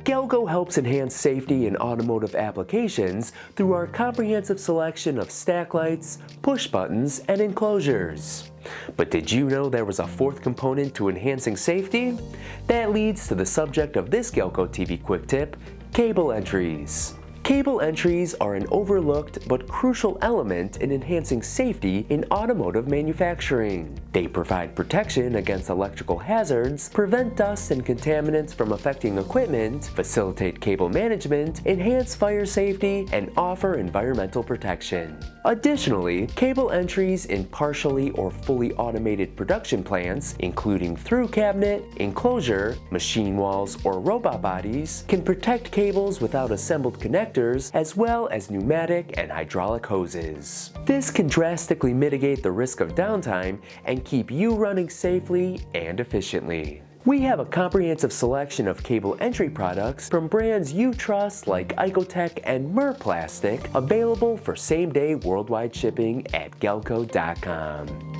Galco helps enhance safety in automotive applications through our comprehensive selection of stack lights, push buttons, and enclosures. But did you know there was a fourth component to enhancing safety? That leads to the subject of this GalcoTV Quick Tip: cable entries. Cable entries are an overlooked but crucial element in enhancing safety in automotive manufacturing. They provide protection against electrical hazards, prevent dust and contaminants from affecting equipment, facilitate cable management, enhance fire safety, and offer environmental protection. Additionally, cable entries in partially or fully automated production plants, including through cabinet, enclosure, machine walls, or robot bodies, can protect cables without assembled connectors, as well as pneumatic and hydraulic hoses. This can drastically mitigate the risk of downtime and keep you running safely and efficiently. We have a comprehensive selection of cable entry products from brands you trust like Icotech and Plastic, available for same-day worldwide shipping at Galco.com.